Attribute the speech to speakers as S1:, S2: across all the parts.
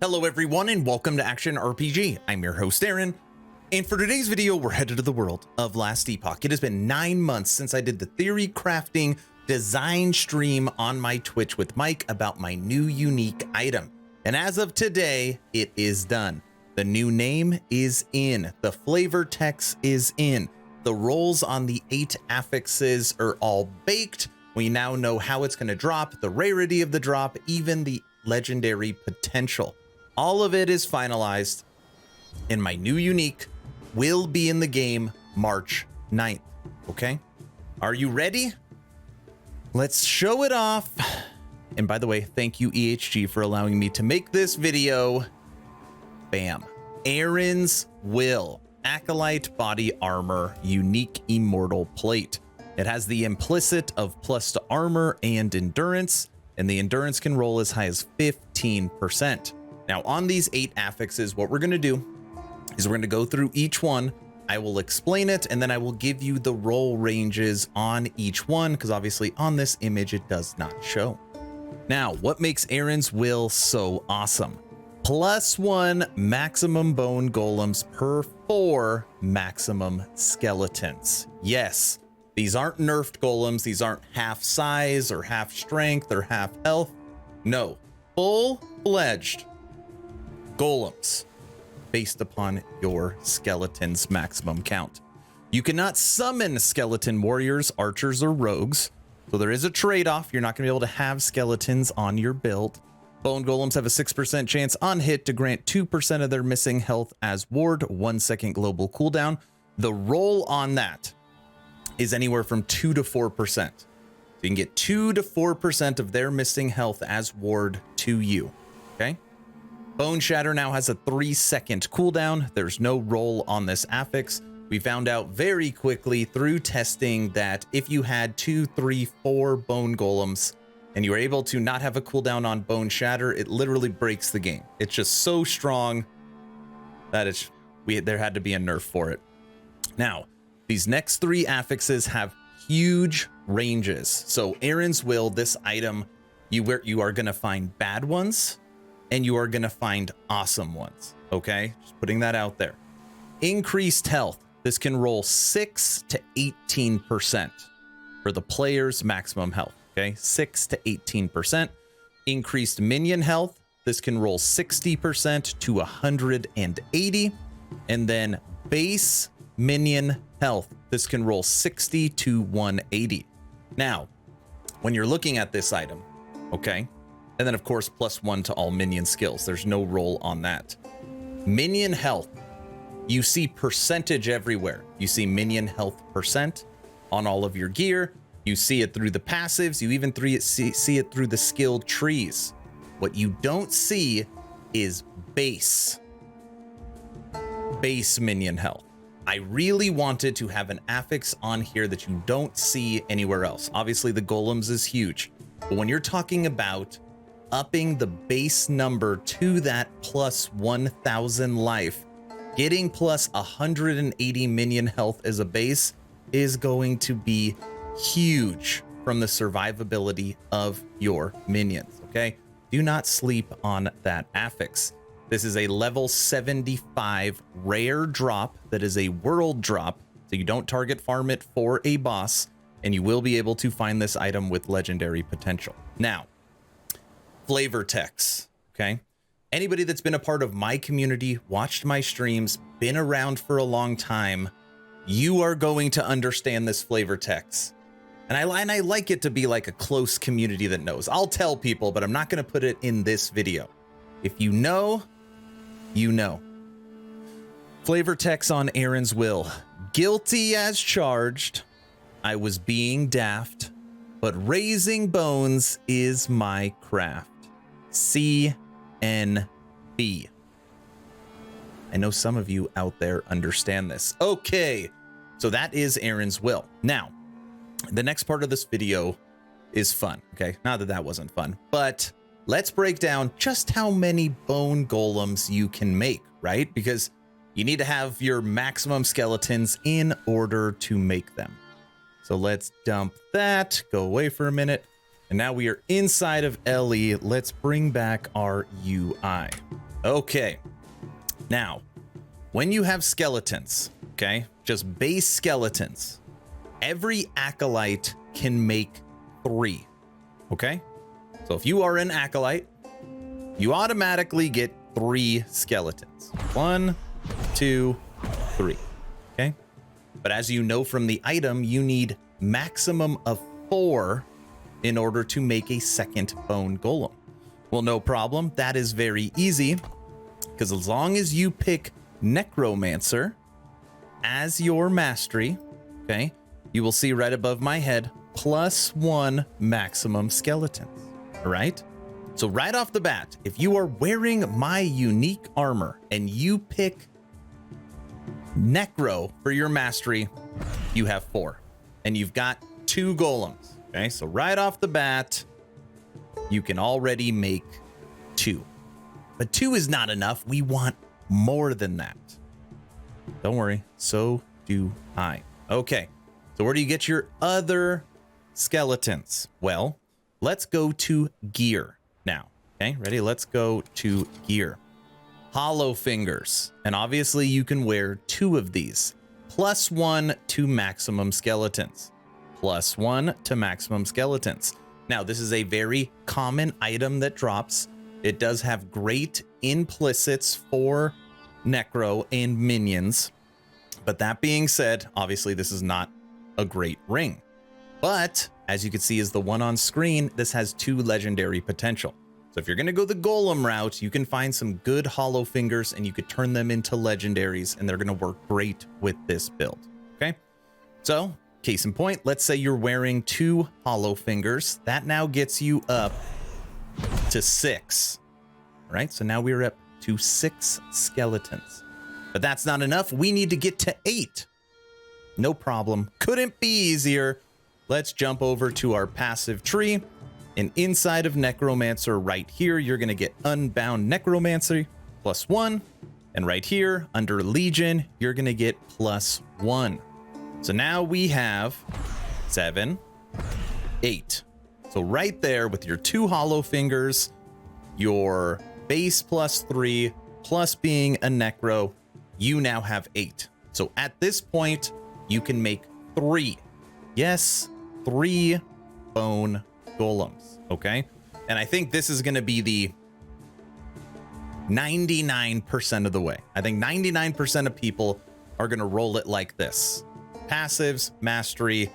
S1: Hello everyone and welcome to Action RPG. I'm your host Aaron, and for today's video we're headed to the world of Last Epoch. It has been 9 months since I did the theory crafting design stream on my Twitch with Mike about my new unique item. And as of today, it is done. The new name is in, the flavor text is in, the rolls on the 8 affixes are all baked. We now know how it's going to drop, the rarity of the drop, even the legendary potential. All of it is finalized, and my new unique will be in the game March 9th, okay? Are you ready? Let's show it off. And by the way, thank you EHG for allowing me to make this video. Bam. Aaron's Will, Acolyte Body Armor, Unique Immortal Plate. It has the implicit of plus to armor and endurance, and the endurance can roll as high as 15%. Now on these 8 affixes, what we're going to do is we're going to go through each one. I will explain it, and then I will give you the roll ranges on each one, because obviously on this image it does not show. Now, what makes Aaron's Will so awesome? +1 maximum bone golems per 4 maximum skeletons. Yes, these aren't nerfed golems. These aren't half size or half strength or half health. No, full-fledged golems based upon your skeleton's maximum count. You cannot summon skeleton warriors, archers, or rogues, so there is a trade-off. You're not going to be able to have skeletons on your build. Bone golems have a 6% chance on hit to grant 2% of their missing health as ward, 1 second global cooldown. The roll on that is anywhere from 2 to 4%. So you can get 2 to 4% of their missing health as ward to you, okay? Bone Shatter now has a 3-second cooldown. There's no roll on this affix. We found out very quickly through testing that if you had 2, 3, 4 bone golems and you were able to not have a cooldown on Bone Shatter, it literally breaks the game. It's just so strong that there had to be a nerf for it. Now, these next 3 affixes have huge ranges. So Aaron's Will, this item, you are going to find bad ones, and you are going to find awesome ones, okay? Just putting that out there. Increased health. This can roll 6 to 18% for the player's maximum health, okay? 6 to 18%. Increased minion health. This can roll 60% to 180. And then base minion health. This can roll 60 to 180. Now, when you're looking at this item, okay? And then, of course, +1 to all minion skills. There's no roll on that. Minion health. You see percentage everywhere. You see minion health percent on all of your gear. You see it through the passives. You even see it through the skill trees. What you don't see is base minion health. I really wanted to have an affix on here that you don't see anywhere else. Obviously, the golems is huge. But when you're talking about upping the base number to that +1000 life, getting +180 minion health as a base is going to be huge from the survivability of your minions, okay? Do not sleep on that affix. This is a level 75 rare drop that is a world drop, so you don't target farm it for a boss, and you will be able to find this item with legendary potential. Now, flavor text, okay? Anybody that's been a part of my community, watched my streams, been around for a long time, you are going to understand this flavor text. And I like it to be like a close community that knows. I'll tell people, but I'm not going to put it in this video. If you know, you know. Flavor text on Aaron's Will. Guilty as charged. I was being daft, but raising bones is my craft. CNB. I know some of you out there understand this. Okay, so that is Aaron's Will. Now, the next part of this video is fun, okay? Not that that wasn't fun, but let's break down just how many bone golems you can make, right? Because you need to have your maximum skeletons in order to make them. So let's dump that, go away for a minute. And now we are inside of LE. Let's bring back our UI. Okay. Now, when you have skeletons, okay, just base skeletons, every acolyte can make 3. Okay? So if you are an acolyte, you automatically get 3 skeletons. 1, 2, 3. Okay? But as you know from the item, you need maximum of 4 in order to make a second bone golem. Well, no problem. That is very easy, because as long as you pick Necromancer as your mastery, okay, you will see right above my head, +1 maximum skeletons. All right? So right off the bat, if you are wearing my unique armor and you pick Necro for your mastery, you have 4. And you've got 2 golems. Okay, so right off the bat, you can already make 2. But 2 is not enough. We want more than that. Don't worry, so do I. Okay, so where do you get your other skeletons? Well, let's go to gear now. Okay, ready? Let's go to gear. Hollow fingers. And obviously you can wear 2 of these. +1 to maximum skeletons. +1 to maximum skeletons. Now, this is a very common item that drops. It does have great implicits for Necro and minions. But that being said, obviously this is not a great ring. But as you can see is the one on screen, this has 2 legendary potential. So if you're going to go the golem route, you can find some good hollow fingers and you could turn them into legendaries, and they're going to work great with this build. Okay, so case in point, let's say you're wearing 2 hollow fingers. That now gets you up to 6. All right, so now we're up to 6 skeletons. But that's not enough. We need to get to 8. No problem. Couldn't be easier. Let's jump over to our passive tree. And inside of Necromancer right here, you're going to get Unbound Necromancer +1. And right here under Legion, you're going to get +1. So now we have 7, 8. So right there with your 2 hollow fingers, your base +3 plus being a Necro, you now have 8. So at this point, you can make 3. Yes, 3 bone golems, okay? And I think this is going to be the 99% of the way. I think 99% of people are going to roll it like this. Passives, mastery,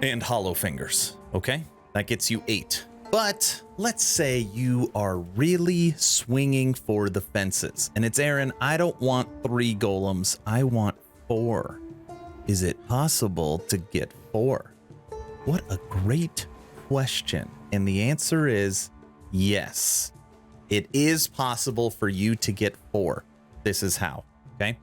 S1: and hollow fingers, okay? That gets you 8. But let's say you are really swinging for the fences. And it's, Aaron, I don't want 3 golems. I want 4. Is it possible to get 4? What a great question. And the answer is yes. It is possible for you to get 4. This is how, okay?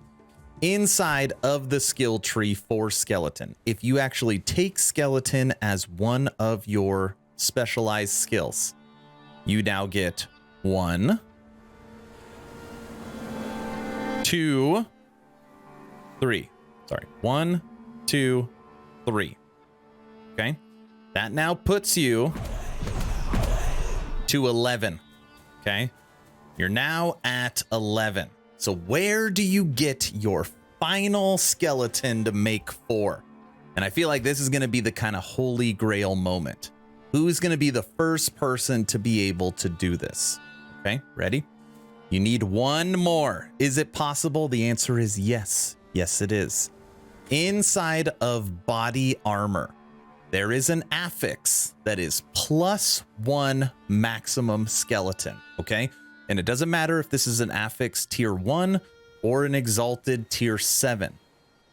S1: Inside of the skill tree for skeleton, if you actually take skeleton as one of your specialized skills, you now get 1, 2, 3. Sorry, 1, 2, 3. Okay, that now puts you to 11. Okay, you're now at 11. So where do you get your final skeleton to make 4? And I feel like this is going to be the kind of holy grail moment. Who's going to be the first person to be able to do this? Okay, ready? You need 1 more. Is it possible? The answer is yes. Yes, it is. Inside of body armor, there is an affix that is +1 maximum skeleton, okay? And it doesn't matter if this is an affix tier 1 or an exalted tier 7.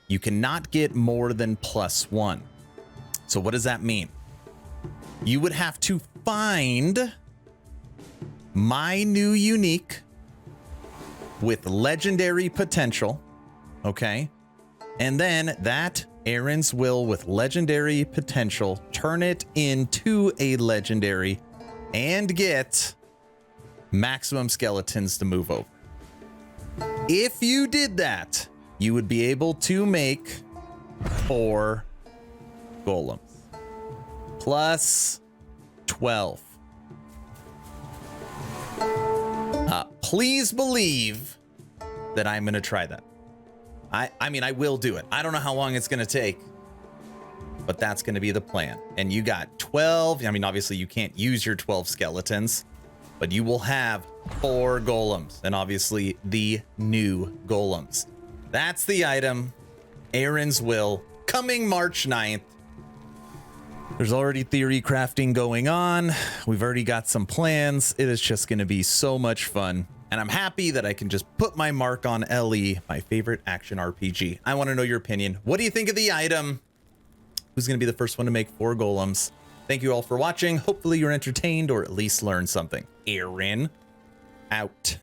S1: You cannot get more than +1. So what does that mean? You would have to find my new unique with legendary potential, okay? And then that Aaron's will with legendary potential, turn it into a legendary and get maximum skeletons to move over. If you did that, you would be able to make 4 golems plus 12. Please believe that I'm going to try that. I mean, I will do it. I don't know how long it's going to take, but that's going to be the plan. And you got 12. I mean, obviously you can't use your 12 skeletons, but you will have 4 golems and obviously the new golems. That's the item. Aaron's Will coming March 9th. There's already theory crafting going on. We've already got some plans. It is just going to be so much fun. And I'm happy that I can just put my mark on LE, my favorite action RPG. I want to know your opinion. What do you think of the item? Who's going to be the first one to make 4 golems? Thank you all for watching. Hopefully you're entertained or at least learned something. Aaron, out.